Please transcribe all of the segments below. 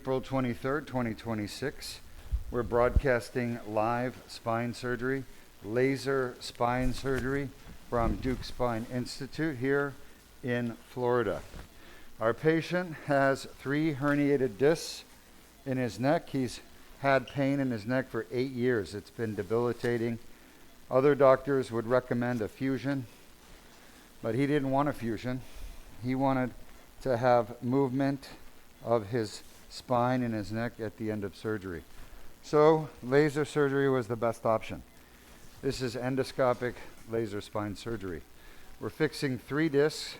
April 23rd, 2026. We're broadcasting live spine surgery, laser spine surgery from Deuk Spine Institute here in Florida. Our patient has 3 herniated discs in his neck. He's had pain in his neck for 8 years. It's been debilitating. Other doctors would recommend a fusion, but he didn't want a fusion. He wanted to have movement of his spine and his neck at the end of surgery. So laser surgery was the best option. This is endoscopic laser spine surgery. We're fixing 3 discs.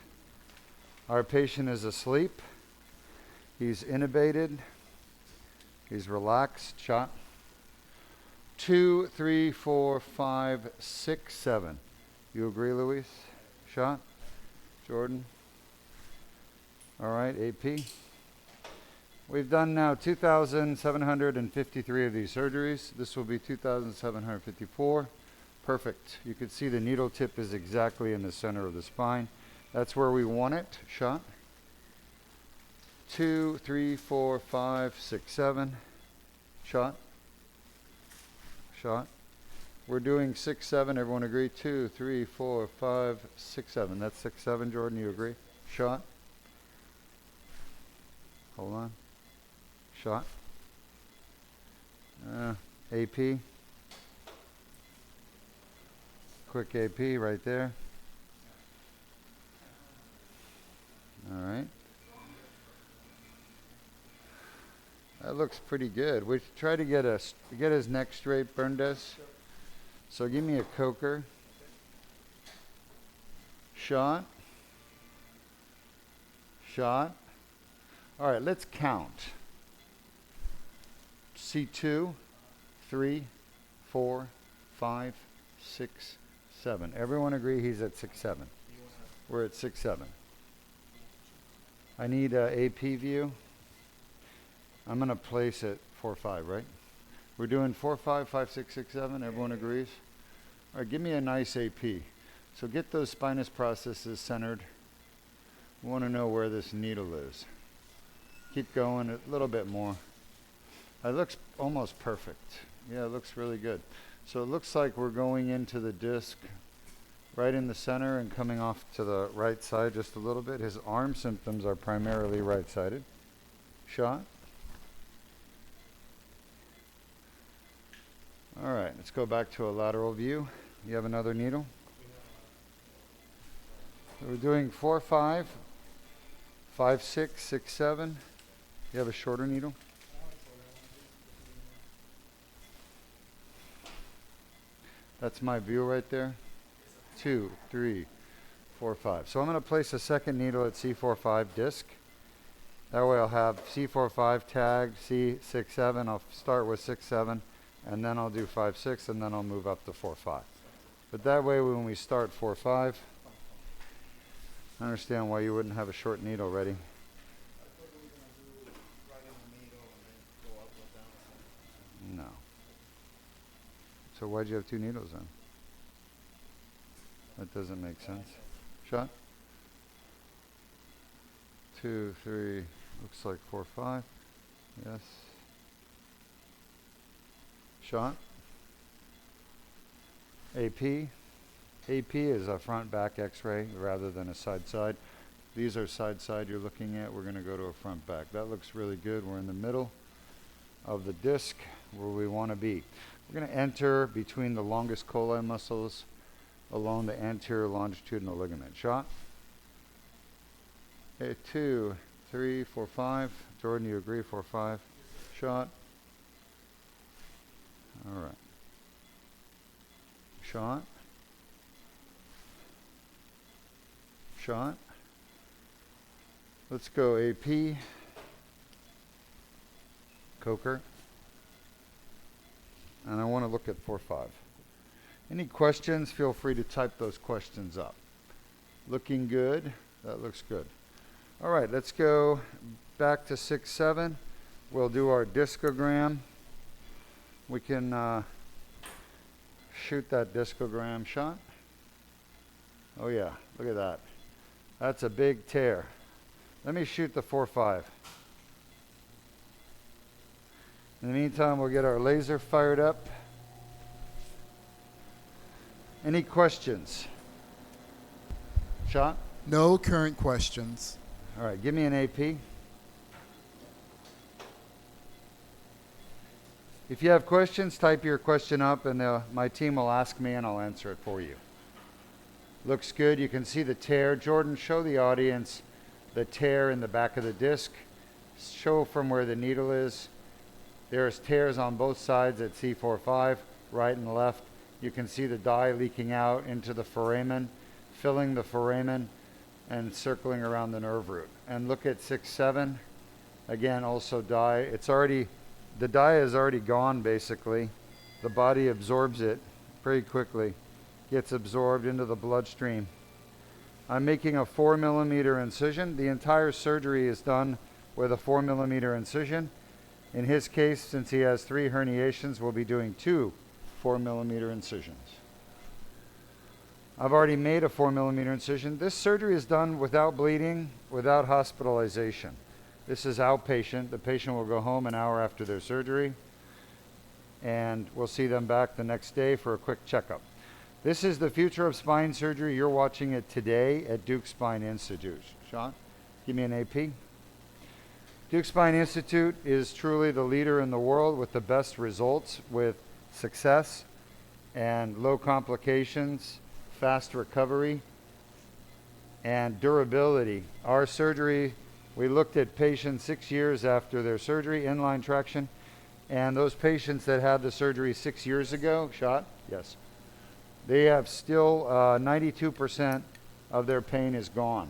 Our patient is asleep. He's intubated. He's relaxed. Shot. 2, 3, 4, 5, 6, 7. You agree, Luis? Shot. Jordan. All right, AP. We've done now 2,753 of these surgeries. This will be 2,754. Perfect. You can see the needle tip is exactly in the center of the spine. That's where we want it. Shot. 2, 3, 4, 5, 6, 7. Shot. Shot. We're doing 6, 7. Everyone agree? 2, 3, 4, 5, 6, 7. That's 6, 7. Jordan, you agree? Shot. Hold on. Shot. AP. Quick AP right there. All right. That looks pretty good. We try to get his neck straight, Berndes. So give me a coker. Shot. Shot. All right, let's count. C2, 3, 4, 5, 6, 7. Everyone agree he's at 6, 7. We're at 6, 7. I need a AP view. I'm going to place it 4, 5, right? We're doing 4, 5, 5, 6, 6, 7. Everyone agrees? All right, give me a nice AP. So get those spinous processes centered. We want to know where this needle is. Keep going a little bit more. It looks almost perfect. Yeah, it looks really good. So it looks like we're going into the disc right in the center and coming off to the right side just a little bit. His arm symptoms are primarily right-sided. Shot. All right, let's go back to a lateral view. You have another needle? So we're doing 4, 5, 5, 6, 6, 7. You have a shorter needle? That's my view right there. 2, 3, 4, 5. So I'm going to place a second needle at C4-5 disc. That way I'll have C4-5 tagged, C6-7. I'll start with 6-7, and then I'll do 5-6, and then I'll move up to 4-5. But that way when we start 4-5, I understand why you wouldn't have a short needle ready. No. So why'd you have 2 needles then? That doesn't make sense. Shot. 2, 3, looks like 4, 5. Yes. Shot. AP. AP is a front-back x-ray rather than a side-side. These are side-side you're looking at. We're going to go to a front-back. That looks really good. We're in the middle of the disc where we want to be. We're going to enter between the longest colli muscles along the anterior longitudinal ligament. Shot. Okay, 2, 3, 4, 5. Jordan, you agree? 4, 5. Shot. All right. Shot. Shot. Let's go AP. Coker. And I want to look at 4, 5. Any questions? Feel free to type those questions up. Looking good. That looks good. All right, let's go back to 6, 7. We'll do our discogram. We can shoot that discogram shot. Oh yeah, look at that. That's a big tear. Let me shoot the 4-5. In the meantime, we'll get our laser fired up. Any questions? Shot? No current questions. All right, give me an AP. If you have questions, type your question up and my team will ask me and I'll answer it for you. Looks good. You can see the tear. Jordan, show the audience the tear in the back of the disc. Show from where the needle is. There's tears on both sides at C4-5, right and left. You can see the dye leaking out into the foramen, filling the foramen and circling around the nerve root. And look at 6-7. Again, also dye. The dye is already gone, basically. The body absorbs it pretty quickly, gets absorbed into the bloodstream. I'm making a 4mm incision. The entire surgery is done with a 4mm incision. In his case, since he has 3 herniations, we'll be doing 2 4mm incisions. I've already made a 4mm incision. This surgery is done without bleeding, without hospitalization. This is outpatient. The patient will go home an hour after their surgery, and we'll see them back the next day for a quick checkup. This is the future of spine surgery. You're watching it today at Deuk Spine Institute. Sean, give me an AP. Deuk Spine Institute is truly the leader in the world with the best results, with success and low complications, fast recovery, and durability. Our surgery, we looked at patients 6 years after their surgery, inline traction, and those patients that had the surgery 6 years ago, shot, yes, they have still 92% of their pain is gone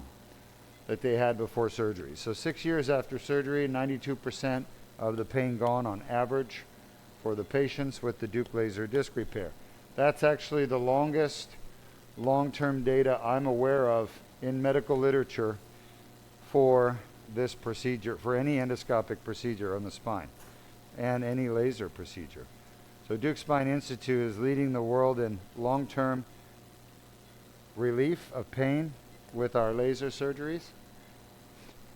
that they had before surgery. So 6 years after surgery, 92% of the pain gone on average for the patients with the Deuk laser disc repair. That's actually the longest long-term data I'm aware of in medical literature for this procedure, for any endoscopic procedure on the spine and any laser procedure. So Deuk Spine Institute is leading the world in long-term relief of pain with our laser surgeries.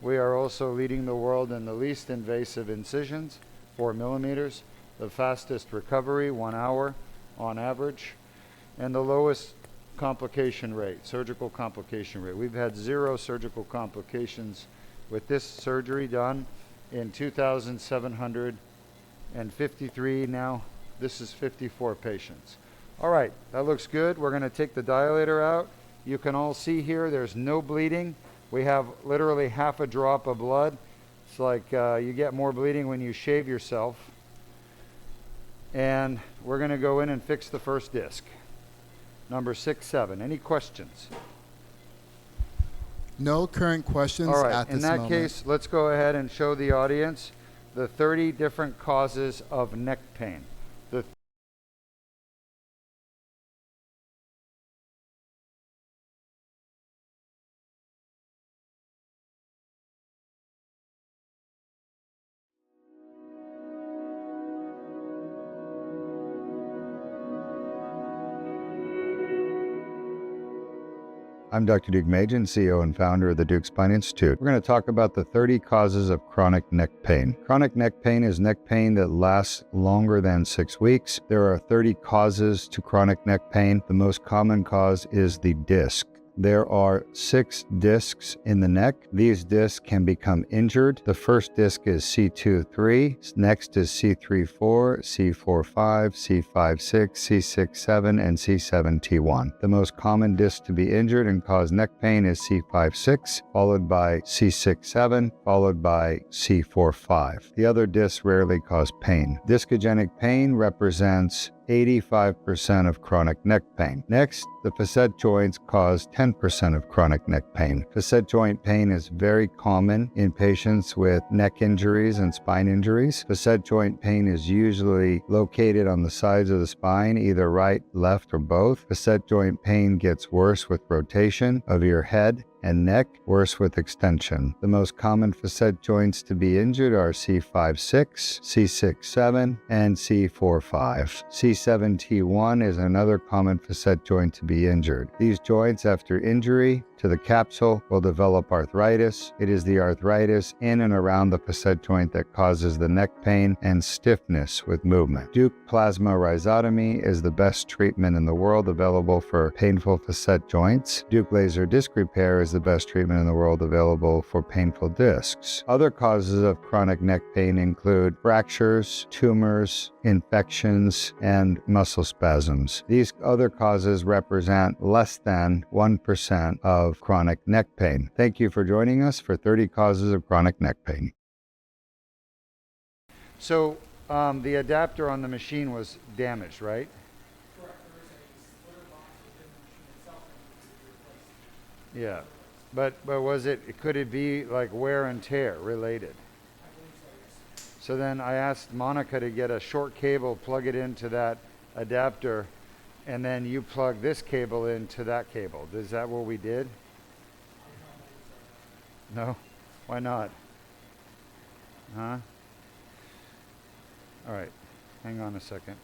We are also leading the world in the least invasive incisions, 4mm, the fastest recovery, 1 hour on average, and the lowest complication rate, surgical complication rate. We've had 0 surgical complications with this surgery done in 2,753. Now this is 54 patients. All right, that looks good. We're going to take the dilator out. You can all see here there's no bleeding. We have literally half a drop of blood. It's like you get more bleeding when you shave yourself. And we're going to go in and fix the first disc, number 6-7. Any questions? No current questions All right, at this in that moment. case, let's go ahead and show the audience the 30 different causes of neck pain. I'm Dr. Deukmedjian, CEO and founder of the Deuk Spine Institute. We're going to talk about the 30 causes of chronic neck pain. Chronic neck pain is neck pain that lasts longer than 6 weeks. There are 30 causes to chronic neck pain. The most common cause is the disc. There are 6 discs in the neck. These discs can become injured. The first disc is C2-3. Next is C3-4, C4-5, C5-6, C6-7, and C7-T1. The most common disc to be injured and cause neck pain is C5-6, followed by C6-7, followed by C4-5. The other discs rarely cause pain. Discogenic pain represents 85% of chronic neck pain. Next, the facet joints cause 10% of chronic neck pain. Facet joint pain is very common in patients with neck injuries and spine injuries. Facet joint pain is usually located on the sides of the spine, either right, left, or both. Facet joint pain gets worse with rotation of your head and neck, worse with extension. The most common facet joints to be injured are C5-6, C6-7, and C4-5. C7-T1 is another common facet joint to be injured. These joints, after injury, to the capsule will develop arthritis. It is the arthritis in and around the facet joint that causes the neck pain and stiffness with movement. Deuk plasma rhizotomy is the best treatment in the world available for painful facet joints. Deuk laser disc repair is the best treatment in the world available for painful discs. Other causes of chronic neck pain include fractures, tumors, infections, and muscle spasms. These other causes represent less than 1% of chronic neck pain. Thank you for joining us for 30 causes of chronic neck pain. So the adapter on the machine was damaged, right? Correct. There is a splitter box within the machine itself that needs to be replaced. Yeah, but could it be like wear and tear related? I believe so, yes. So then I asked Monica to get a short cable, plug it into that adapter, and then you plug this cable into that cable. Is that what we did? No? Why not? Huh? All right, hang on a second.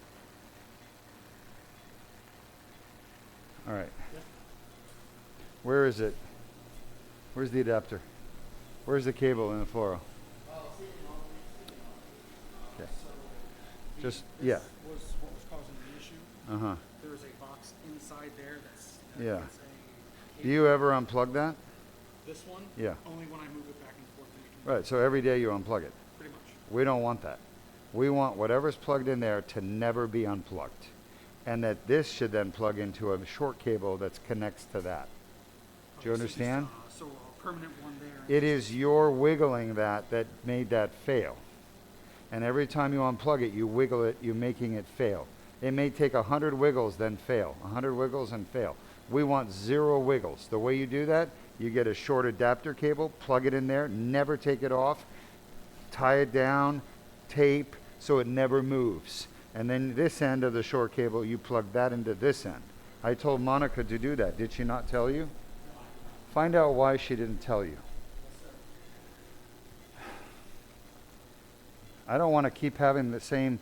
All right. Where is it? Where's the adapter? Where's the cable in the fluoro? Okay. Just, yeah. Was what was causing the issue. Uh-huh. There is a box inside there Yeah. that's a Do you ever unplug that? This one? Yeah. Only when I move it back and forth. And it can Right, so every day you unplug it. pretty much. We don't want that. We want whatever's plugged in there to never be unplugged. And that this should then plug into a short cable that connects to that. Do you Okay, so just, understand? So a permanent one there. It is your wiggling that made that fail. And every time you unplug it, you wiggle it, you're making it fail. It may take 100 wiggles, then fail. 100 wiggles and fail. We want 0 wiggles. The way you do that, you get a short adapter cable, plug it in there, never take it off, tie it down, tape, so it never moves. And then this end of the short cable, you plug that into this end. I told Monica to do that. Did she not tell you? Find out why she didn't tell you. I don't want to keep having the same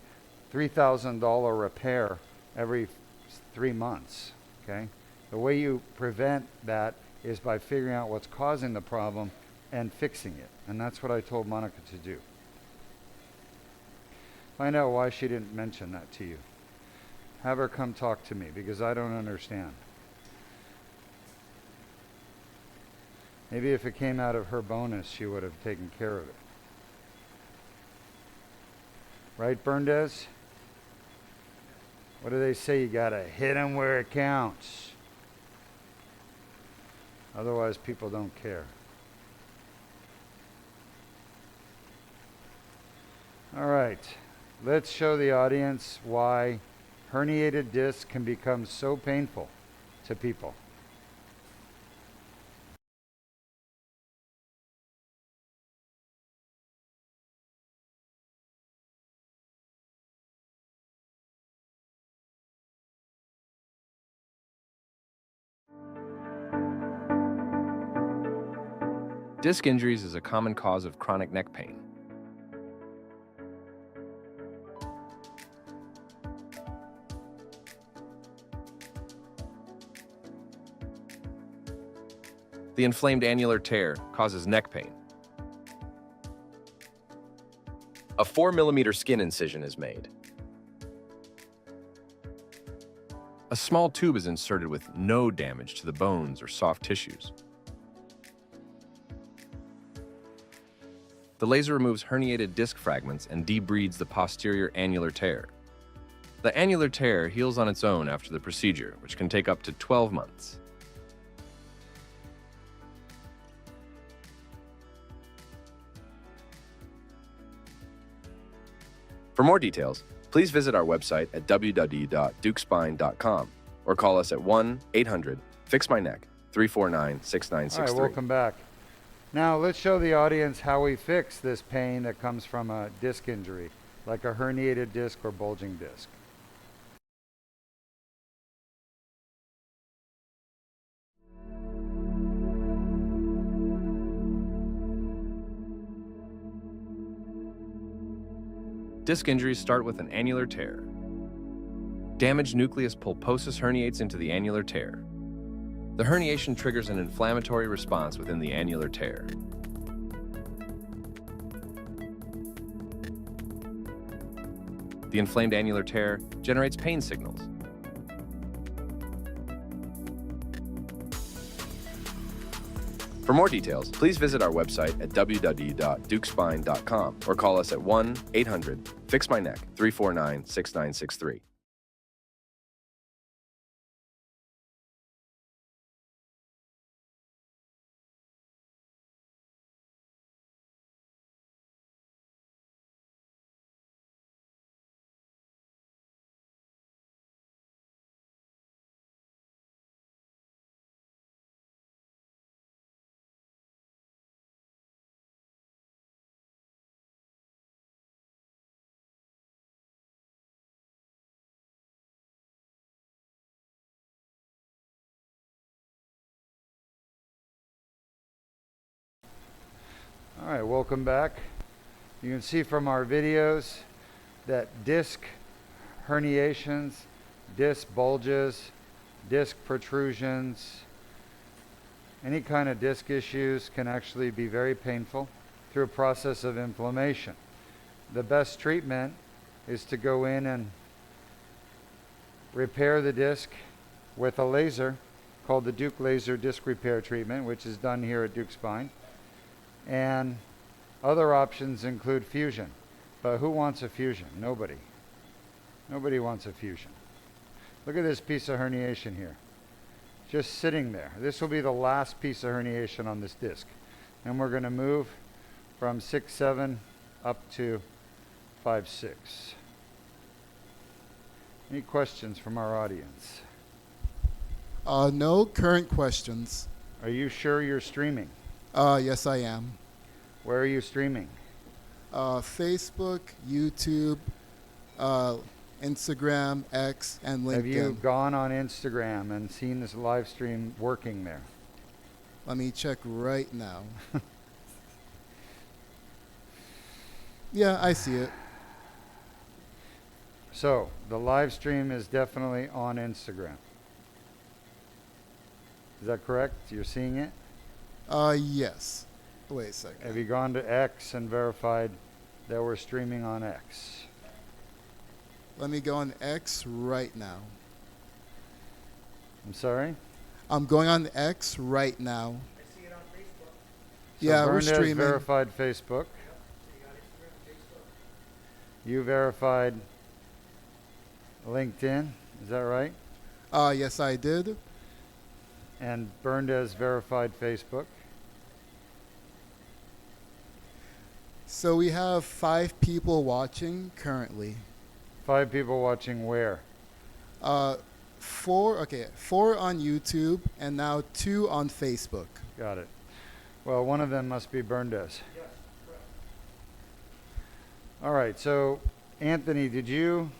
$3,000 repair every 3 months, okay? The way you prevent that is by figuring out what's causing the problem and fixing it. And that's what I told Monica to do. Find out why she didn't mention that to you. Have her come talk to me because I don't understand. Maybe if it came out of her bonus, she would have taken care of it. Right, Berndes? What do they say? You gotta hit 'em where it counts. Otherwise, people don't care. All right, let's show the audience why herniated discs can become so painful to people. Disc injuries is a common cause of chronic neck pain. The inflamed annular tear causes neck pain. A 4mm skin incision is made. A small tube is inserted with no damage to the bones or soft tissues. The laser removes herniated disc fragments and debrides the posterior annular tear. The annular tear heals on its own after the procedure, which can take up to 12 months. For more details, please visit our website at www.deukspine.com or call us at 1-800-FIX-MY-NECK 349-6963. All right, welcome back. Now let's show the audience how we fix this pain that comes from a disc injury, like a herniated disc or bulging disc. Disc injuries start with an annular tear. Damaged nucleus pulposus herniates into the annular tear. The herniation triggers an inflammatory response within the annular tear. The inflamed annular tear generates pain signals. For more details, please visit our website at www.deukspine.com or call us at 1-800-FIX-MY-NECK 349-6963. All right, welcome back. You can see from our videos that disc herniations, disc bulges, disc protrusions, any kind of disc issues can actually be very painful through a process of inflammation. The best treatment is to go in and repair the disc with a laser called the Deuk laser disc repair treatment, which is done here at Deuk Spine. And other options include fusion. But who wants a fusion? Nobody. Nobody wants a fusion. Look at this piece of herniation here. Just sitting there. This will be the last piece of herniation on this disc. And we're going to move from 6-7 up to 5-6. Any questions from our audience? No current questions. Are you sure you're streaming? Yes, I am. Where are you streaming? Facebook, YouTube, Instagram, X, and LinkedIn. Have you gone on Instagram and seen this live stream working there? Let me check right now. Yeah, I see it. So, the live stream is definitely on Instagram. Is that correct? You're seeing it? Yes. Wait a second. Have you gone to X and verified that we're streaming on X? Let me go on X right now. I'm sorry? I'm going on X right now. I see it on Facebook. So Yeah, we're Bernadette streaming. verified Facebook. So you got Instagram, Facebook. You verified LinkedIn. Is that right? Yes, I did. And Bernadette's verified Facebook. So we have 5 people watching currently. 5 people watching where? 4 on YouTube and now 2 on Facebook. Got it. Well, one of them must be Bernadette's. Yes, correct. All right, so Anthony, did you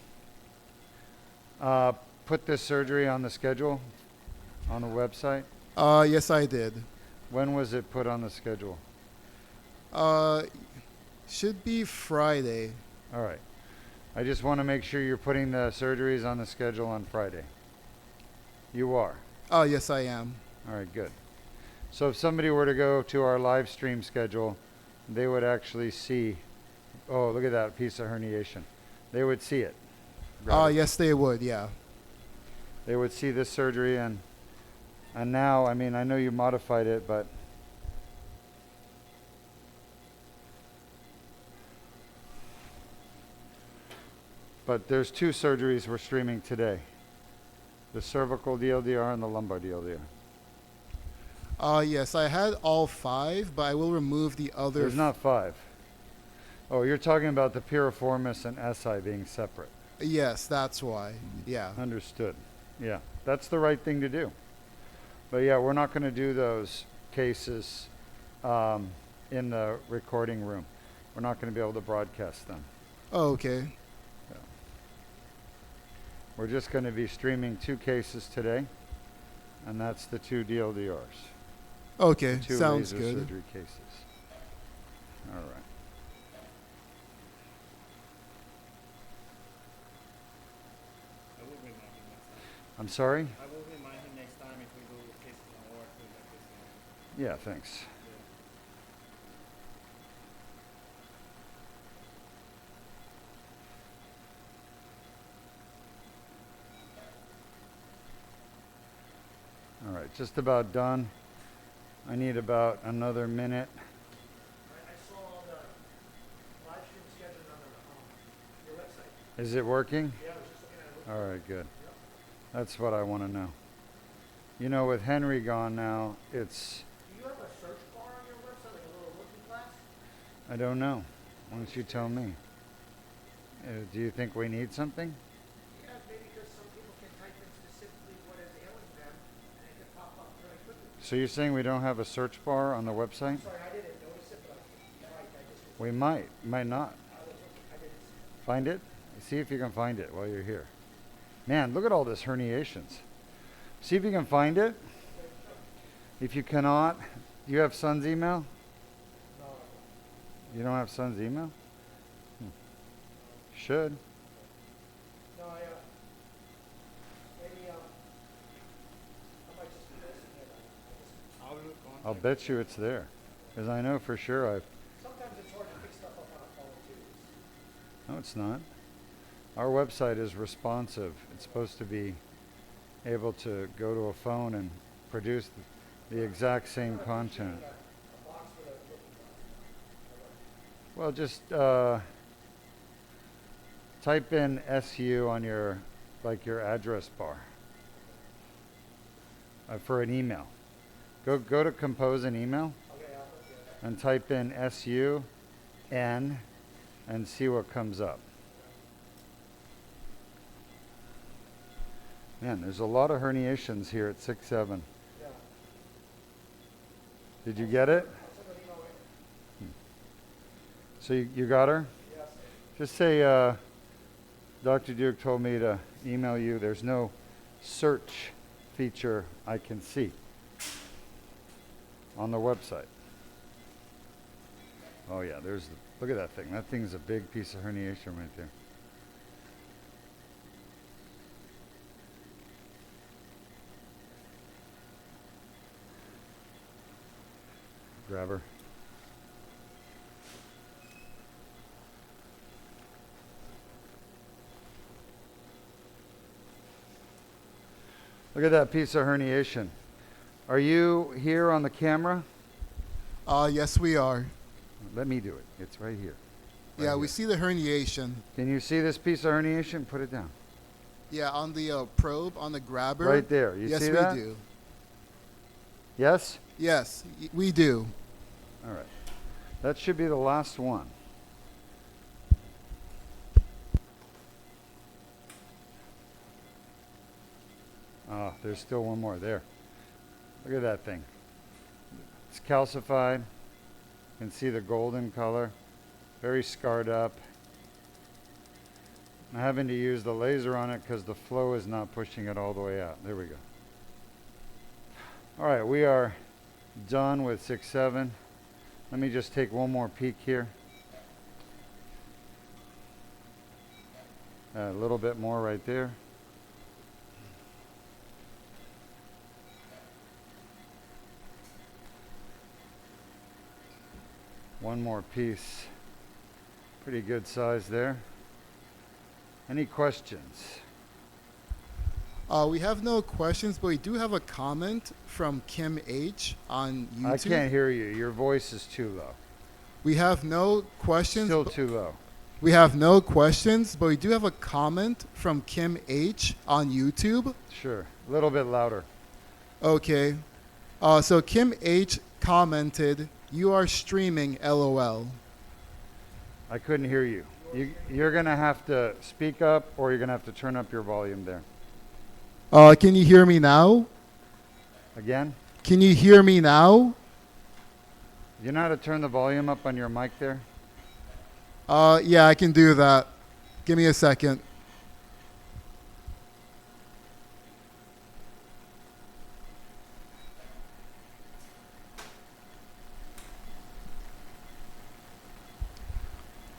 put this surgery on the schedule on the website? Yes, I did. When was it put on the schedule? Should be Friday. All right. I just want to make sure you're putting the surgeries on the schedule on Friday. You are. Oh, yes, I am. All right, good. So if somebody were to go to our live stream schedule, they would actually see, oh, look at that piece of herniation. They would see it. Oh, yes, they would, yeah. They would see this surgery and now, I mean, I know you modified it, but there's 2 surgeries we're streaming today. The cervical DLDR and the lumbar DLDR. Yes, I had all 5, but I will remove the other. There's not 5. Oh, you're talking about the piriformis and SI being separate. Yes, that's why. Yeah. Understood. Yeah, that's the right thing to do. But yeah, we're not going to do those cases in the recording room. We're not going to be able to broadcast them. Oh, okay. We're just going to be streaming 2 cases today, and that's the 2 DLDRs. Okay, 2 sounds laser good. surgery cases. All right. I will remind him next time. I'm sorry? I will remind him next time if we do cases Yeah, thanks. All right, just about done. I need about another minute. I saw the live stream scheduled on your website. Is it working? Yeah, I was just looking at it. All right, good. Yep. That's what I want to know. You know, with Henry gone now, it's, Do you have a search bar on your website, like a little looking glass? I don't know. Why don't you tell me? Do you think we need something? Yeah, maybe because some people can type in specifically what is ailing them, and it can pop up really quickly. So you're saying we don't have a search bar on the website? Sorry, I didn't notice it, but you're right. I just was, We might not. I was looking. I didn't see it. Find it? See if you can find it while you're here. Man, look at all this herniations. See if you can find it. If you cannot, do you have Son's email? No, You don't have Son's email? Should. no, maybe I might just be missing it. I'll look on. I'll bet you it's there. Because I know for sure Sometimes it's hard to pick stuff up on a phone too. No, it's not. Our website is responsive. It's supposed to be able to go to a phone and produce the exact same content. A box with a looking glass. Well, just type in SU on your address bar for an email. Go to compose an email Okay, I'll look at it. and type in SUN and see what comes up. Man, there's a lot of herniations here at 6-7. Yeah. Did you get it? I'll send an email later. So you got her? Yes. Just say, Dr. Deuk told me to email you. There's no search feature I can see on the website. Oh yeah, look at that thing. That thing's a big piece of herniation right there. Grab her. Look at that piece of herniation. Are you here on the camera? Yes, we are. Let me do it. It's right here. Right Yeah, we here. see the herniation. Can you see this piece of herniation? Put it down. Yeah, on the probe, on the grabber. Right there. You yes, see we that? do. Yes? Yes, we do. All right. That should be the last one. Ah, there's still one more there. Look at that thing. It's calcified. You can see the golden color. Very scarred up. I'm having to use the laser on it because the flow is not pushing it all the way out. There we go. All right, we are done with 6-7. Let me just take one more peek here. A little bit more right there. One more piece. Pretty good size there. Any questions? We have no questions, but we do have a comment from Kim H on YouTube. I can't hear you. Your voice is too low. We have no questions. Still too low. We have no questions, but we do have a comment from Kim H on YouTube. Sure. A little bit louder. Okay. So Kim H commented, "You are streaming, LOL." I couldn't hear you. You're going to have to speak up or you're going to have to turn up your volume there. Can you hear me now? Again? Can you hear me now? You know how to turn the volume up on your mic there? Yeah, I can do that. Give me a second.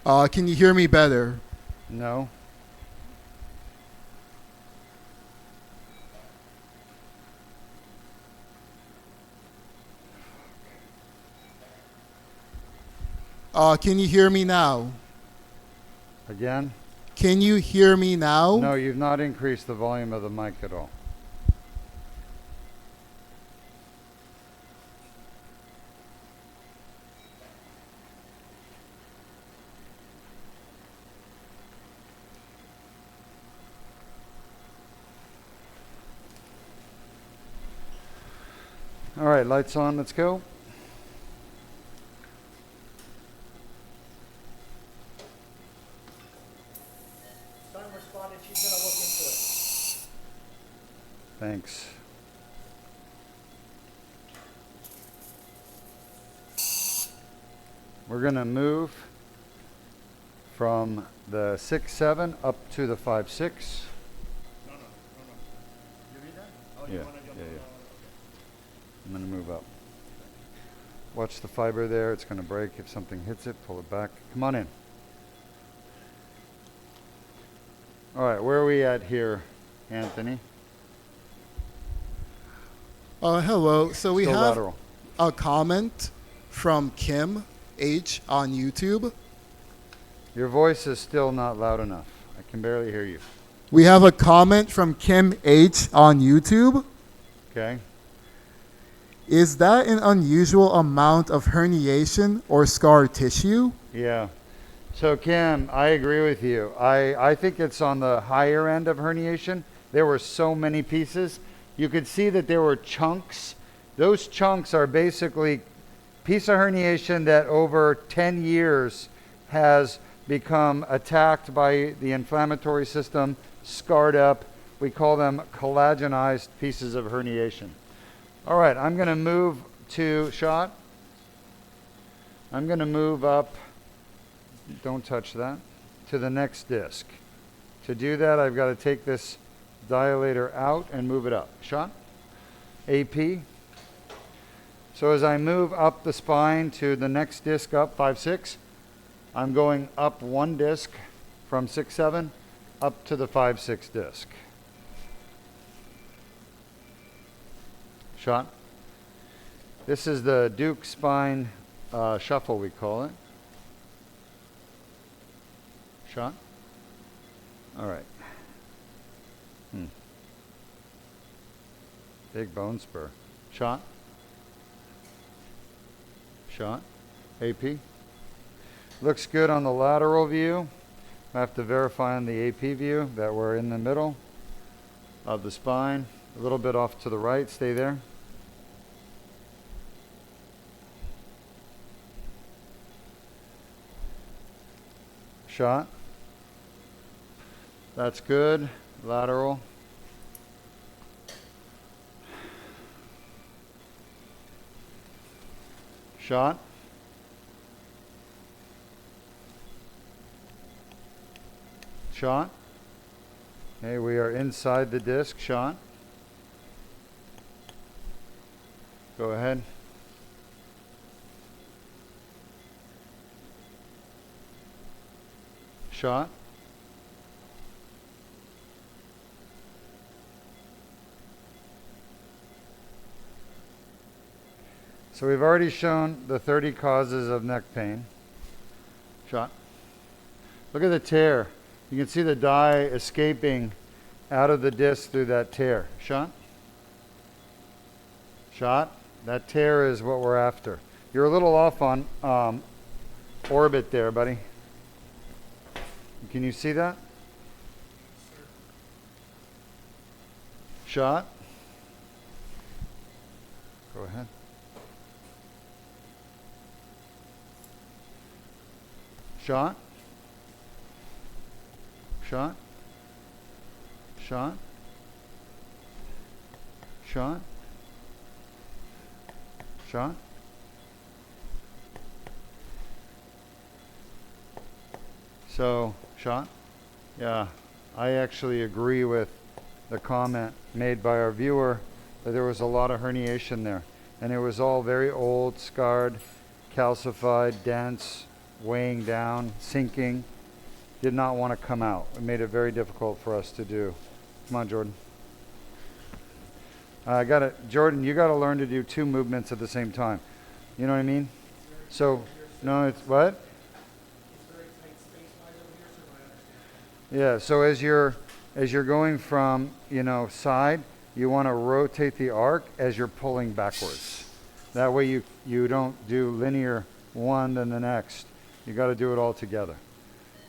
Can you hear me better? No. Can you hear me now? Again? Can you hear me now? No, you've not increased the volume of the mic at all. All right, lights on, let's go. Son responded she's going to look into it. Thanks. We're going to move from the 6-7 up to the 5-6. No. You read that? Oh, Yeah, you want to jump yeah, on yeah. okay. I'm going to move up. Watch the fiber there. It's going to break. If something hits it, pull it back. Come on in. All right, where are we at here, Anthony? Hello. So we Still have lateral. a comment from Kim H on YouTube. Your voice is still not loud enough. I can barely hear you. We have a comment from Kim H on YouTube. Okay? Is that an unusual amount of herniation or scar tissue? Yeah. So Kim, I agree with you. I think it's on the higher end of herniation. There were so many pieces. You could see that there were chunks. Those chunks are basically piece of herniation that over 10 years has become attacked by the inflammatory system, scarred up. We call them collagenized pieces of herniation. All right, I'm going to move to shot. I'm going to move up, don't touch that, to the next disc. To do that, I've got to take this dilator out and move it up. Shot. AP. So as I move up the spine to the next disc up, 5-6, I'm going up one disc from 6-7 up to the 5-6 disc. Shot. This is the Deuk spine shuffle, we call it. Shot. All right. Big bone spur. Shot. Shot. AP. Looks good on the lateral view. I have to verify on the AP view that we're in the middle of the spine. A little bit off to the right. Stay there. Shot. That's good. Lateral. Shot. Shot. Okay, we are inside the disc. Shot. Go ahead. Shot. So we've already shown the 30 causes of neck pain. Shot. Look at the tear. You can see the dye escaping out of the disc through that tear. Shot. Shot. That tear is what we're after. You're a little off on orbit there, buddy. Can you see that? Shot. Go ahead. Shot. Shot. Shot. Shot. Shot. So, shot? Yeah, I actually agree with the comment made by our viewer that there was a lot of herniation there. And it was all very old, scarred, calcified, dense, weighing down, sinking. Did not want to come out. It made it very difficult for us to do. Come on, Jordan. Jordan, you got to learn to do two movements at the same time. You know what I mean? So, no, it's what? Yeah, so as you're going from, side, you want to rotate the arc as you're pulling backwards. That way you don't do linear one then the next. You got to do it all together.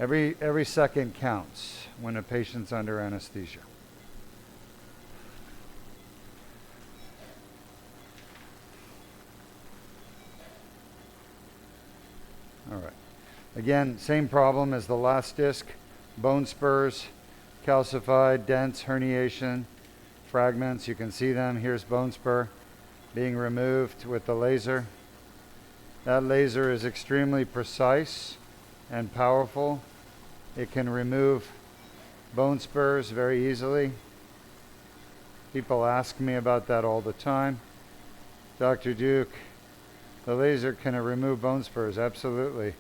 Every second counts when a patient's under anesthesia. All right. Again, same problem as the last disc. Bone spurs, calcified, dense herniation, fragments. You can see them. Here's bone spur being removed with the laser. That laser is extremely precise and powerful. It can remove bone spurs very easily. People ask me about that all the time. Dr. Deuk, the laser can remove bone spurs, absolutely.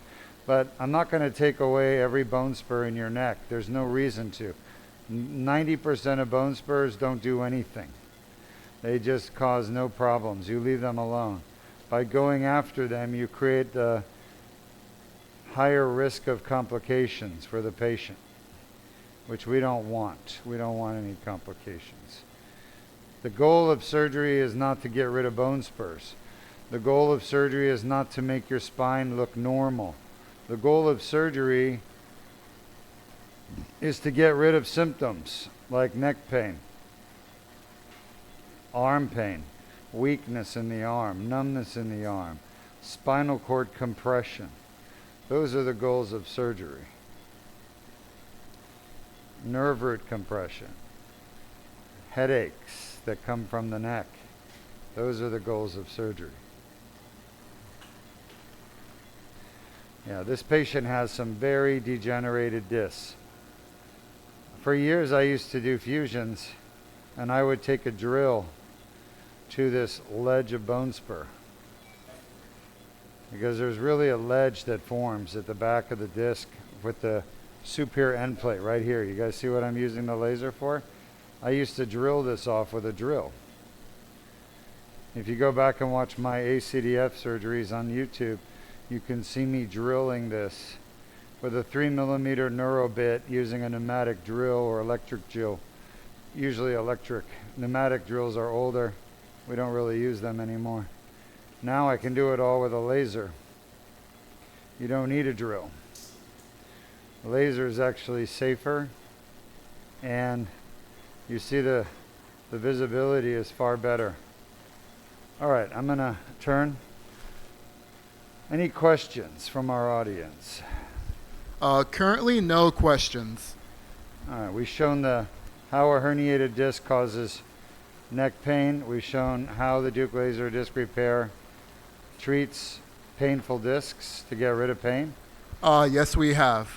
But I'm not going to take away every bone spur in your neck. There's no reason to. 90% of bone spurs don't do anything. They just cause no problems. You leave them alone. By going after them, you create the higher risk of complications for the patient, which we don't want. We don't want any complications. The goal of surgery is not to get rid of bone spurs. The goal of surgery is not to make your spine look normal. The goal of surgery is to get rid of symptoms like neck pain, arm pain, weakness in the arm, numbness in the arm, spinal cord compression. Those are the goals of surgery. Nerve root compression, headaches that come from the neck. Those are the goals of surgery. Yeah, this patient has some very degenerated discs. For years I used to do fusions, and I would take a drill to this ledge of bone spur, because there's really a ledge that forms at the back of the disc with the superior end plate right here. You guys see what I'm using the laser for? I used to drill this off with a drill. If you go back and watch my ACDF surgeries on YouTube, you can see me drilling this with a 3mm neuro bit using a pneumatic drill or electric drill. Usually electric. Pneumatic drills are older. We don't really use them anymore. Now I can do it all with a laser. You don't need a drill. The laser is actually safer, and you see the visibility is far better. All right, I'm gonna turn. Any questions from our audience? Currently, no questions. All right, we've shown how a herniated disc causes neck pain. We've shown how the Deuk laser disc repair treats painful discs to get rid of pain. Yes, we have.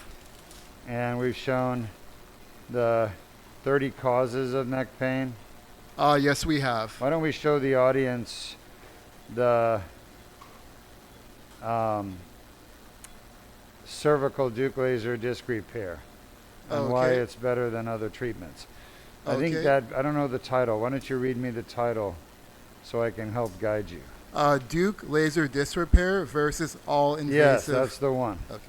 And we've shown the 30 causes of neck pain. Yes, we have. Why don't we show the audience the cervical Deuk laser disc repair and why it's better than other treatments. I think that, I don't know the title. Why don't you read me the title so I can help guide you? Deuk laser disc repair versus all invasive. Yes, that's the one. Okay.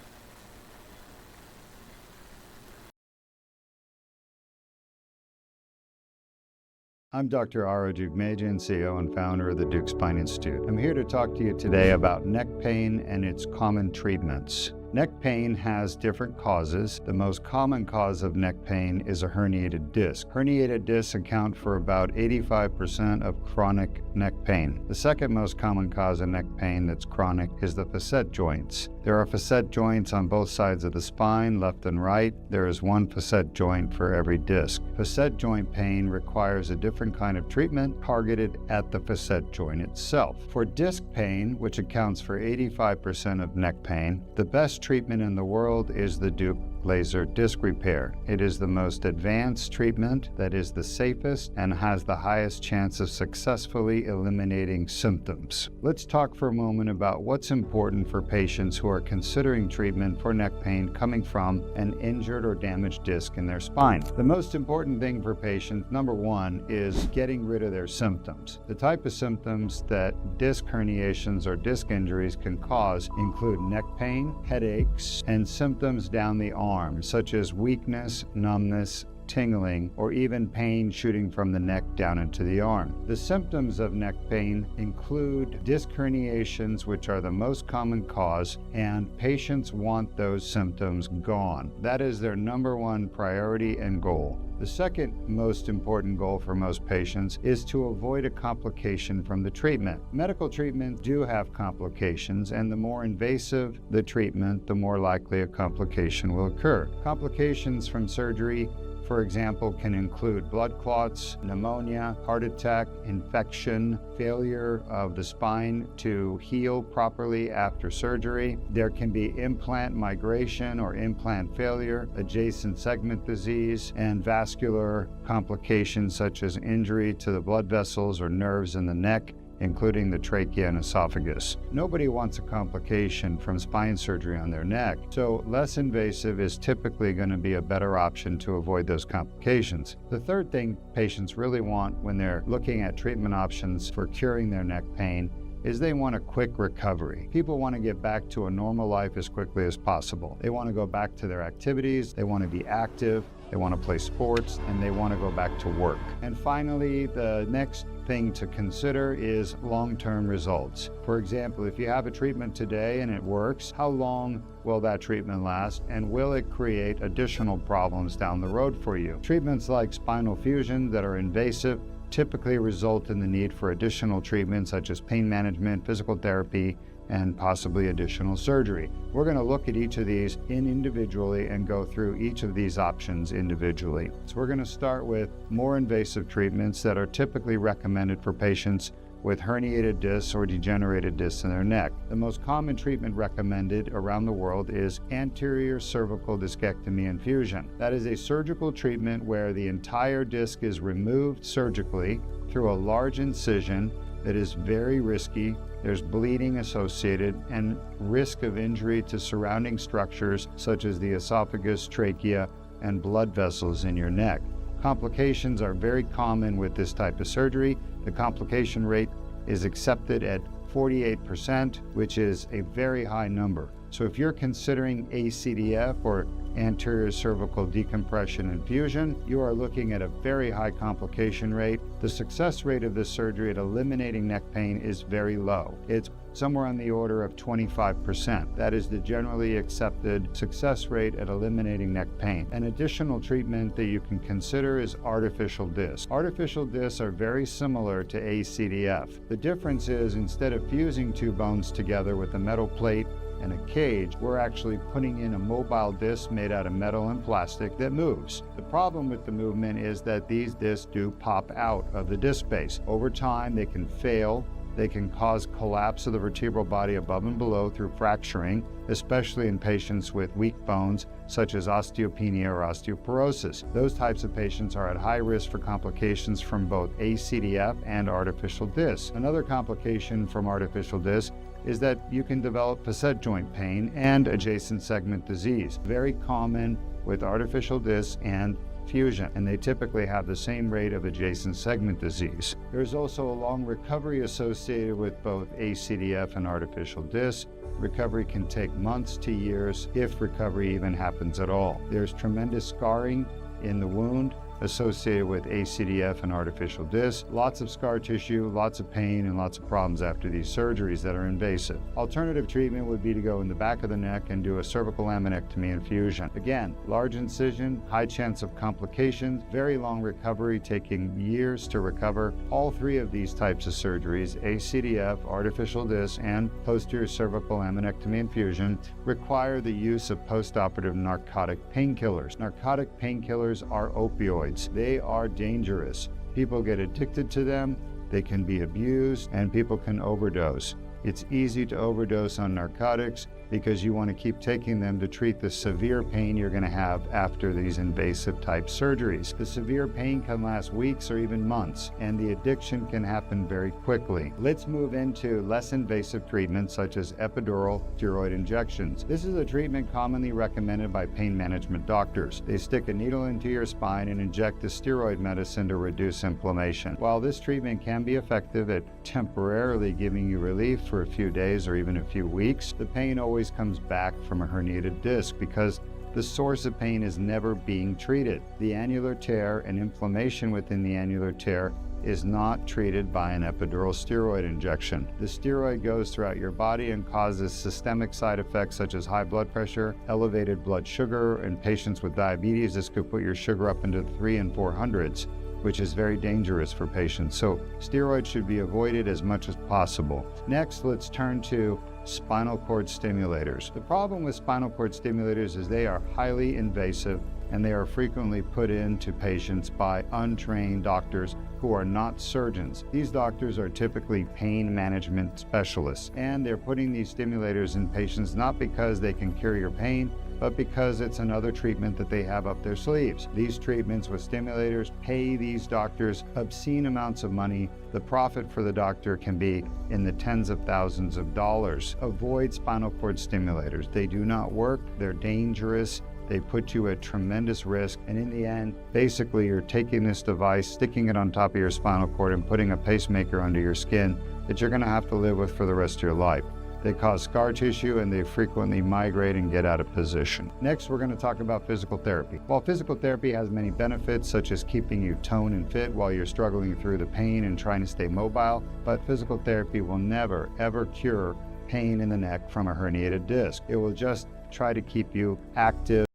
I'm Dr. Deukmedjian, CEO and founder of the Deuk Spine Institute. I'm here to talk to you today about neck pain and its common treatments. Neck pain has different causes. The most common cause of neck pain is a herniated disc. Herniated discs account for about 85% of chronic neck pain. The second most common cause of neck pain that's chronic is the facet joints. There are facet joints on both sides of the spine, left and right. There is one facet joint for every disc. Facet joint pain requires a different kind of treatment targeted at the facet joint itself. For disc pain, which accounts for 85% of neck pain, the best treatment in the world is the Deuk laser disc repair. It is the most advanced treatment that is the safest and has the highest chance of successfully eliminating symptoms. Let's talk for a moment about what's important for patients who are considering treatment for neck pain coming from an injured or damaged disc in their spine. The most important thing for patients, number one, is getting rid of their symptoms. The type of symptoms that disc herniations or disc injuries can cause include neck pain, headaches, and symptoms down the arm arm, such as weakness, numbness, tingling, or even pain shooting from the neck down into the arm. The symptoms of neck pain include disc herniations, which are the most common cause, and patients want those symptoms gone. That is their number one priority and goal. The second most important goal for most patients is to avoid a complication from the treatment. Medical treatments do have complications, and the more invasive the treatment, the more likely a complication will occur. Complications from surgery, for example, can include blood clots, pneumonia, heart attack, infection, failure of the spine to heal properly after surgery. There can be implant migration or implant failure, adjacent segment disease, and vascular complications such as injury to the blood vessels or nerves in the neck, including the trachea and esophagus. Nobody wants a complication from spine surgery on their neck, so less invasive is typically going to be a better option to avoid those complications. The third thing patients really want when they're looking at treatment options for curing their neck pain is they want a quick recovery. People want to get back to a normal life as quickly as possible. They want to go back to their activities, they want to be active, they want to play sports, and they want to go back to work. And finally, the next thing to consider is long-term results. For example, if you have a treatment today and it works, how long will that treatment last, and will it create additional problems down the road for you? Treatments like spinal fusion that are invasive typically result in the need for additional treatments such as pain management, physical therapy, and possibly additional surgery. We're going to look at each of these individually and go through each of these options individually. So we're going to start with more invasive treatments that are typically recommended for patients with herniated discs or degenerated discs in their neck. The most common treatment recommended around the world is anterior cervical discectomy and fusion. That is a surgical treatment where the entire disc is removed surgically through a large incision that is very risky. There's bleeding associated and risk of injury to surrounding structures such as the esophagus, trachea, and blood vessels in your neck. Complications are very common with this type of surgery. The complication rate is accepted at 48%, which is a very high number. So if you're considering ACDF or anterior cervical decompression and fusion, you are looking at a very high complication rate. The success rate of this surgery at eliminating neck pain is very low. It's somewhere on the order of 25%. That is the generally accepted success rate at eliminating neck pain. An additional treatment that you can consider is artificial discs. Artificial discs are very similar to ACDF. The difference is instead of fusing two bones together with a metal plate and a cage, we're actually putting in a mobile disc made out of metal and plastic that moves. The problem with the movement is that these discs do pop out of the disc space. Over time, they can fail. They can cause collapse of the vertebral body above and below through fracturing, especially in patients with weak bones such as osteopenia or osteoporosis. Those types of patients are at high risk for complications from both ACDF and artificial discs. Another complication from artificial discs is that you can develop facet joint pain and adjacent segment disease, very common with artificial discs and fusion, and they typically have the same rate of adjacent segment disease. There's also a long recovery associated with both ACDF and artificial discs. Recovery can take months to years, if recovery even happens at all. There's tremendous scarring in the wound associated with ACDF and artificial discs. Lots of scar tissue, lots of pain, and lots of problems after these surgeries that are invasive. Alternative treatment would be to go in the back of the neck and do a cervical laminectomy and fusion. Again, large incision, high chance of complications, very long recovery, taking years to recover. All three of these types of surgeries, ACDF, artificial discs, and posterior cervical laminectomy and fusion, require the use of postoperative narcotic painkillers. Narcotic painkillers are opioids. They are dangerous. People get addicted to them, they can be abused, and people can overdose. It's easy to overdose on narcotics because you want to keep taking them to treat the severe pain you're going to have after these invasive type surgeries. The severe pain can last weeks or even months, and the addiction can happen very quickly. Let's move into less invasive treatments such as epidural steroid injections. This is a treatment commonly recommended by pain management doctors. They stick a needle into your spine and inject the steroid medicine to reduce inflammation. While this treatment can be effective at temporarily giving you relief for a few days or even a few weeks, the pain always comes back from a herniated disc because the source of pain is never being treated. The annular tear and inflammation within the annular tear is not treated by an epidural steroid injection. The steroid goes throughout your body and causes systemic side effects such as high blood pressure, elevated blood sugar. In patients with diabetes, this could put your sugar up into the 300s and 400s, which is very dangerous for patients. So steroids should be avoided as much as possible. Next, let's turn to spinal cord stimulators. The problem with spinal cord stimulators is they are highly invasive and they are frequently put into patients by untrained doctors who are not surgeons. These doctors are typically pain management specialists, and they're putting these stimulators in patients not because they can cure your pain, but because it's another treatment that they have up their sleeves. These treatments with stimulators pay these doctors obscene amounts of money. The profit for the doctor can be in the tens of thousands of dollars. Avoid spinal cord stimulators. They do not work, they're dangerous, they put you at tremendous risk, and in the end, basically you're taking this device, sticking it on top of your spinal cord and putting a pacemaker under your skin that you're gonna have to live with for the rest of your life. They cause scar tissue and they frequently migrate and get out of position. Next, we're going to talk about physical therapy. While physical therapy has many benefits, such as keeping you toned and fit while you're struggling through the pain and trying to stay mobile, but physical therapy will never, ever cure pain in the neck from a herniated disc. It will just try to keep you active.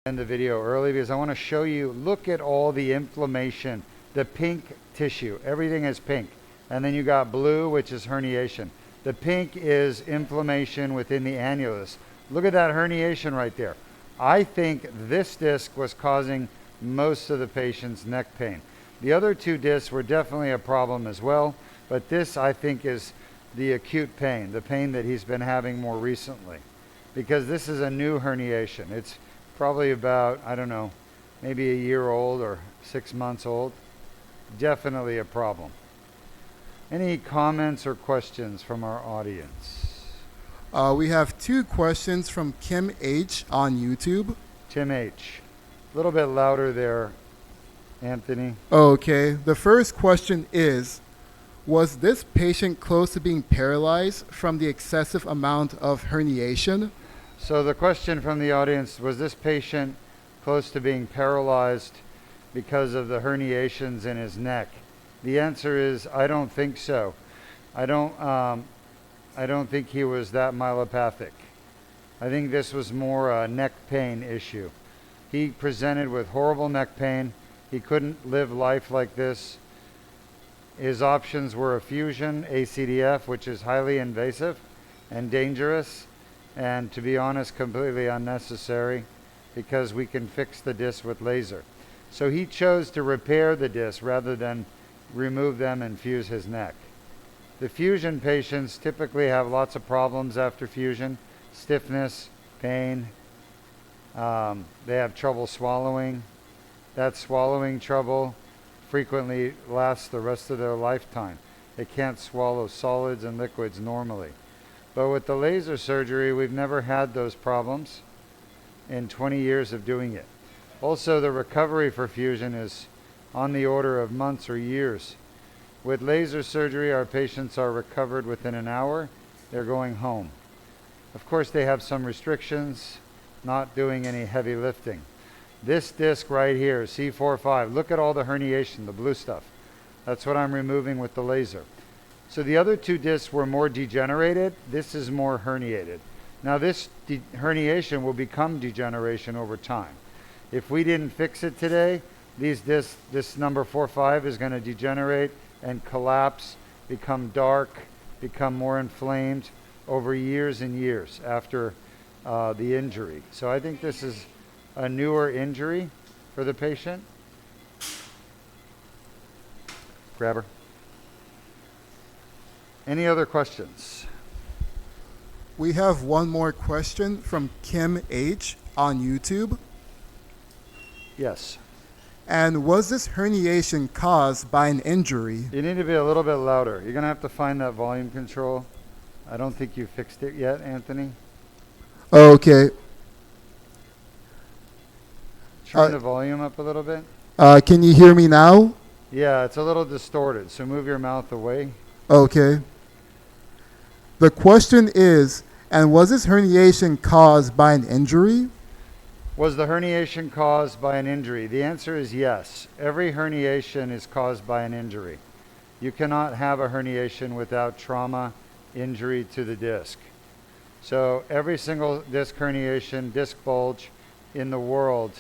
End the video early because I want to show you, look at all the inflammation, the pink tissue, everything is pink. And then you got blue, which is herniation. The pink is inflammation within the annulus. Look at that herniation right there. I think this disc was causing most of the patient's neck pain. The other two discs were definitely a problem as well, but this I think is the acute pain, the pain that he's been having more recently, because this is a new herniation. It's probably about, I don't know, maybe a year old or 6 months old. Definitely a problem. Any comments or questions from our audience? We have two questions from Kim H on YouTube. Tim H. A little bit louder there, Anthony. Okay, the first question is, was this patient close to being paralyzed from the excessive amount of herniation? So the question from the audience, was this patient close to being paralyzed because of the herniations in his neck? The answer is, I don't think so. I don't think he was that myelopathic. I think this was more a neck pain issue. He presented with horrible neck pain. He couldn't live life like this. His options were a fusion, ACDF, which is highly invasive and dangerous, and to be honest, completely unnecessary because we can fix the disc with laser. So he chose to repair the disc rather than remove them and fuse his neck. The fusion patients typically have lots of problems after fusion: stiffness, pain, they have trouble swallowing. That swallowing trouble frequently lasts the rest of their lifetime. They can't swallow solids and liquids normally. But with the laser surgery, we've never had those problems in 20 years of doing it. Also, the recovery for fusion is on the order of months or years. With laser surgery, our patients are recovered within an hour. They're going home. Of course, they have some restrictions, not doing any heavy lifting. This disc right here, C4-5, look at all the herniation, the blue stuff. That's what I'm removing with the laser. So the other two discs were more degenerated. This is more herniated. Now this herniation will become degeneration over time. If we didn't fix it today, these discs, this number 4-5 is going to degenerate and collapse, become dark, become more inflamed over years and years after the injury. So I think this is a newer injury for the patient. Grabber. Any other questions? We have one more question from Kim H on YouTube. Yes. And was this herniation caused by an injury? You need to be a little bit louder. You're going to have to find that volume control. I don't think you fixed it yet, Anthony. Okay. Turn the volume up a little bit. Can you hear me now? Yeah, it's a little distorted, so move your mouth away. Okay. The question is, And was this herniation caused by an injury? Was the herniation caused by an injury? The answer is yes. Every herniation is caused by an injury. You cannot have a herniation without trauma, injury to the disc. So every single disc herniation, disc bulge in the world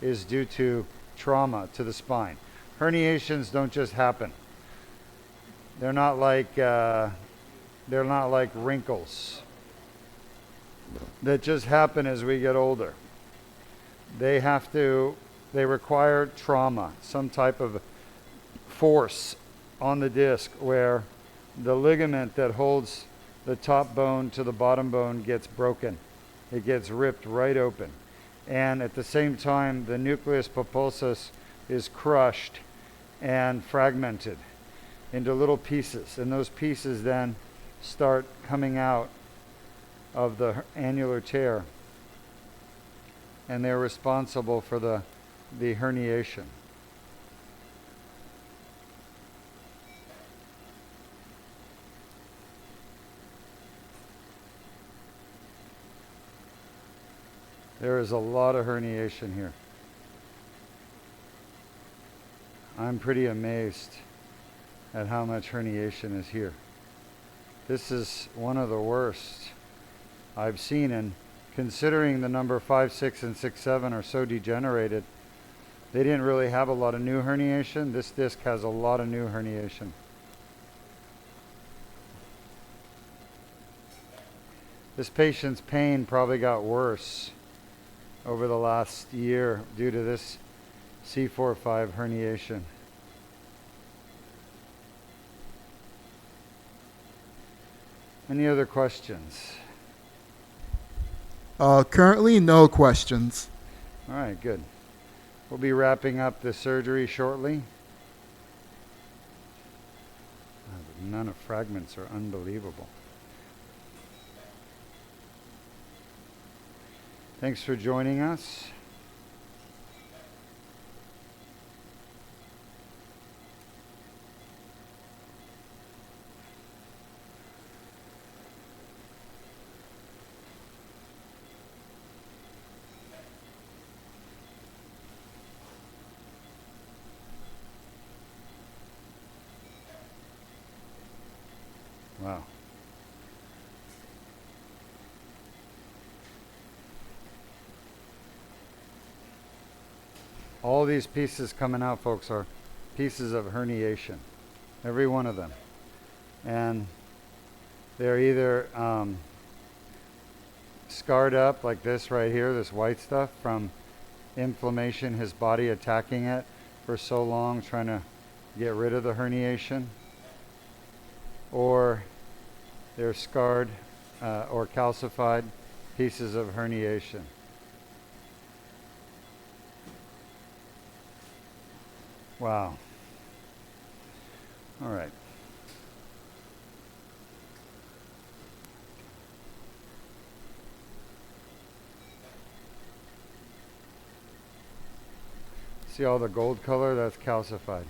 is due to trauma to the spine. Herniations don't just happen. They're not like wrinkles that just happen as we get older. They require trauma, some type of force on the disc where the ligament that holds the top bone to the bottom bone gets broken. It gets ripped right open. And at the same time, the nucleus pulposus is crushed and fragmented into little pieces. And those pieces then start coming out of the annular tear. And they're responsible for the herniation. There is a lot of herniation here. I'm pretty amazed at how much herniation is here. This is one of the worst I've seen, and considering the number 5, 6, and 6, 7 are so degenerated, they didn't really have a lot of new herniation. This disc has a lot of new herniation. This patient's pain probably got worse over the last year due to this C4-5 herniation. Any other questions? Currently, no questions. All right, good. We'll be wrapping up the surgery shortly. The amount of fragments are unbelievable. Thanks for joining us. Wow. All these pieces coming out, folks, are pieces of herniation. Every one of them. And they're either scarred up like this right here, this white stuff, from inflammation, his body attacking it for so long, trying to get rid of the herniation. Or they're scarred or calcified pieces of herniation. Wow. All right. See all the gold color? That's calcified.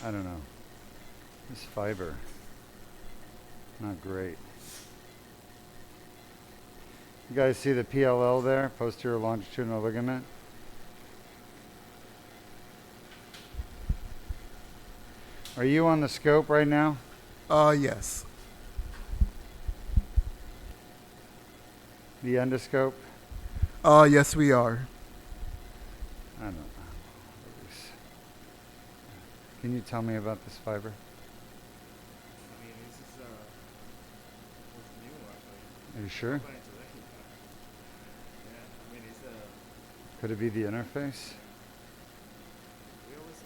I don't know. This fiber, not great. You guys see the PLL there, posterior longitudinal ligament? Are you on the scope right now? Yes. The endoscope? Yes, we are. I don't know. Can you tell me about this fiber? I mean, this is what's new actually. Are you sure? Quite intellectual. Yeah, I mean, it's Could it be the interface? we always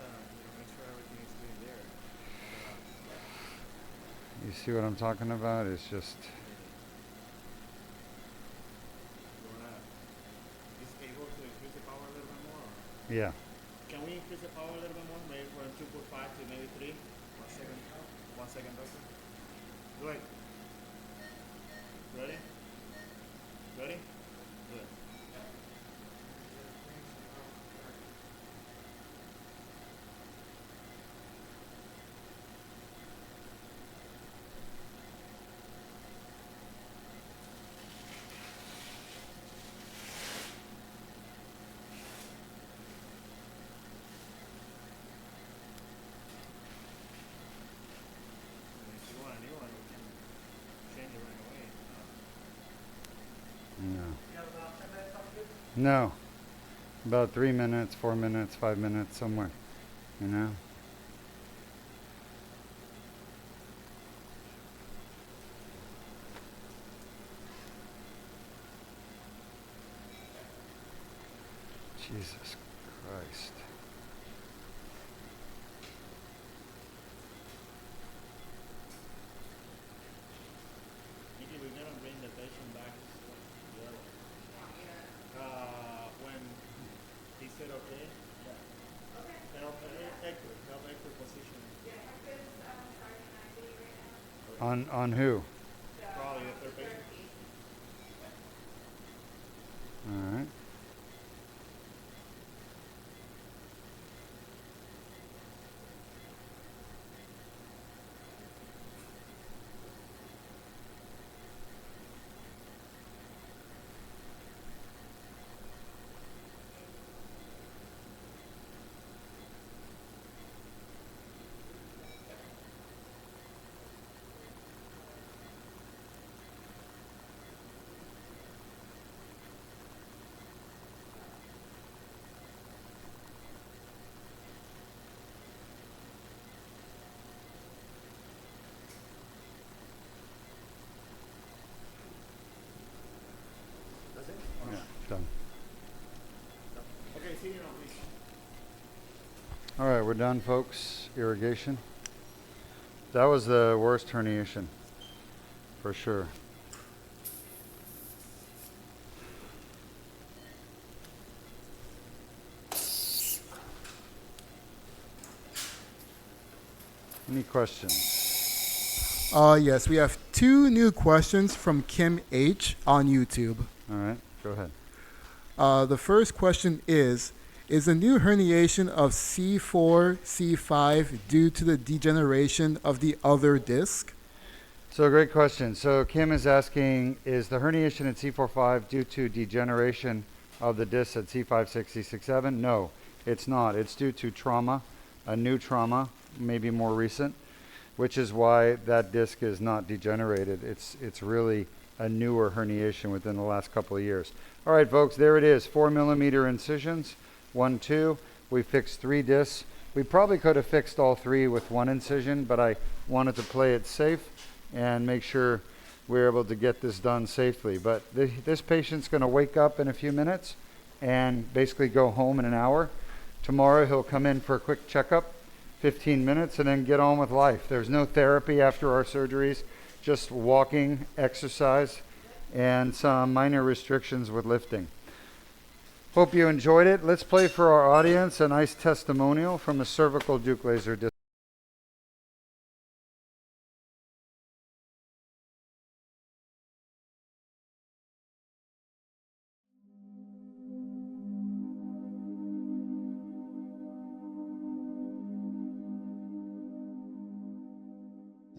make sure everything is clean there. You see what I'm talking about? It's just, You wanna is able to increase the power a little bit more? Or? yeah. Can we increase the power a little bit more? Maybe from 2.5 to maybe 3. 1 second. 1 second, doctor. Go ahead. Ready? Ready? Good. No. You have about 10 minutes up here? No. About 3 minutes, 4 minutes, 5 minutes, somewhere. You know? Jesus Christ. Nikki, we're gonna bring the patient back to the other one. When he said okay. Yeah. Okay. Help Hector position. On who? Probably the third patient. All right. That's it? Yeah, done. Okay, see you now, please. All right, we're done, folks. Irrigation. That was the worst herniation, for sure. Any questions? Yes, we have 2 new questions from Kim H on YouTube. All right, go ahead. The first question is the new herniation of C4-C5 due to the degeneration of the other disc? So great question. So Kim is asking, is the herniation at C4-5 due to degeneration of the disc at C5-6, C6-7? No, it's not. It's due to trauma, a new trauma, maybe more recent, which is why that disc is not degenerated. It's really a newer herniation within the last couple of years. All right, folks, there it is. 4mm incisions, 1, 2. We fixed 3 discs. We probably could have fixed all 3 with 1 incision, but I wanted to play it safe and make sure we're able to get this done safely. But this patient's going to wake up in a few minutes and basically go home in an hour. Tomorrow he'll come in for a quick checkup, 15 minutes, and then get on with life. There's no therapy after our surgeries, just walking, exercise, and some minor restrictions with lifting. Hope you enjoyed it. Let's play for our audience a nice testimonial from a cervical Deuk laser disc.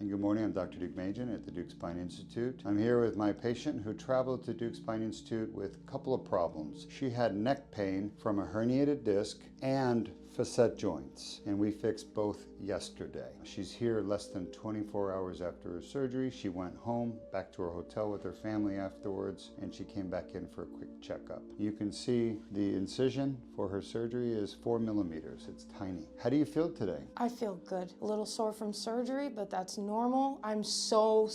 And good morning, I'm Dr. Deukmedjian at the Deuk Spine Institute. I'm here with my patient who traveled to Deuk Spine Institute with a couple of problems. She had neck pain from a herniated disc and facet joints, and we fixed both yesterday. She's here less than 24 hours after her surgery. She went home, back to her hotel with her family afterwards, and she came back in for a quick checkup. You can see the incision for her surgery is 4mm. It's tiny. How do you feel today? I feel good. A little sore from surgery, but that's normal. I'm so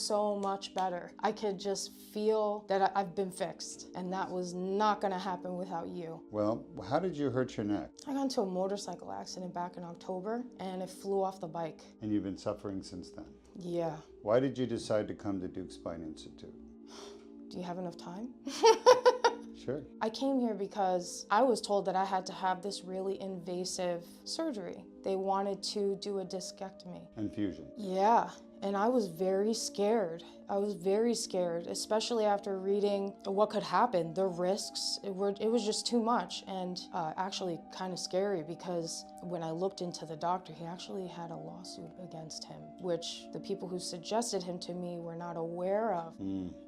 much better. I could just feel that I've been fixed, and that was not gonna happen without you. Well, how did you hurt your neck? I got into a motorcycle accident back in October, and it flew off the bike. And you've been suffering since then. Yeah. Why did you decide to come to Deuk Spine Institute? Do you have enough time? Sure. I came here because I was told that I had to have this really invasive surgery. They wanted to do a discectomy. And fusion. Yeah, and I was very scared. I was very scared, especially after reading what could happen, the risks. It was just too much, and actually kind of scary, because when I looked into the doctor, he actually had a lawsuit against him, which the people who suggested him to me were not aware of.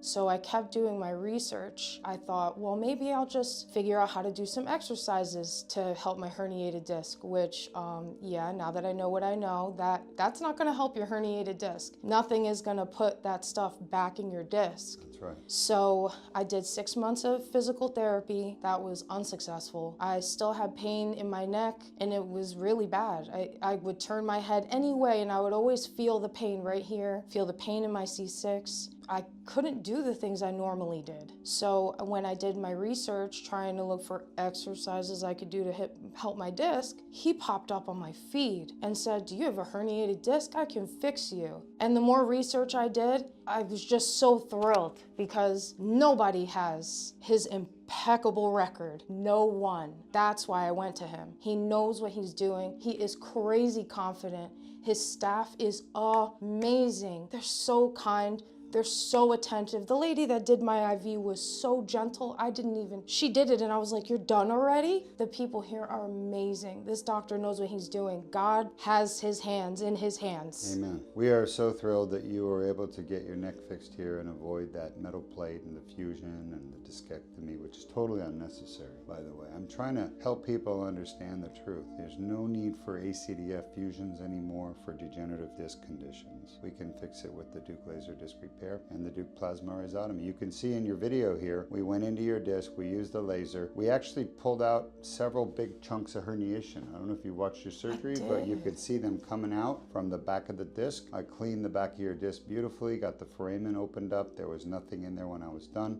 So I kept doing my research. I thought, well, maybe I'll just figure out how to do some exercises to help my herniated disc, which, yeah, now that I know what I know, that's not gonna help your herniated disc. Nothing is gonna put that stuff stuff back in your disc. That's right. So I did 6 months of physical therapy. That was unsuccessful. I still had pain in my neck, and it was really bad. I would turn my head anyway, and I would always feel the pain right here, feel the pain in my C6. I couldn't do the things I normally did. So when I did my research, trying to look for exercises I could do to help my disc, he popped up on my feed and said, "Do you have a herniated disc? I can fix you." And the more research I did, I was just so thrilled because nobody has his impeccable record. No one. That's why I went to him. He knows what he's doing. He is crazy confident. His staff is amazing. They're so kind. They're so attentive. The lady that did my IV was so gentle. She did it and I was like, "You're done already?" The people here are amazing. This doctor knows what he's doing. God has his hands in his hands. Amen. We are so thrilled that you were able to get your neck fixed here and avoid that metal plate and the fusion and the discectomy, which is totally unnecessary, by the way. I'm trying to help people understand the truth. There's no need for ACDF fusions anymore for degenerative disc conditions. We can fix it with the Deuk laser disc repair and the Deuk plasma rhizotomy. You can see in your video here, we went into your disc, we used the laser. We actually pulled out several big chunks of herniation. I don't know if you watched your surgery, but you could see them coming out from the back of the disc. I cleaned the back of your disc beautifully, got the foramen opened up. There was nothing in there when I was done.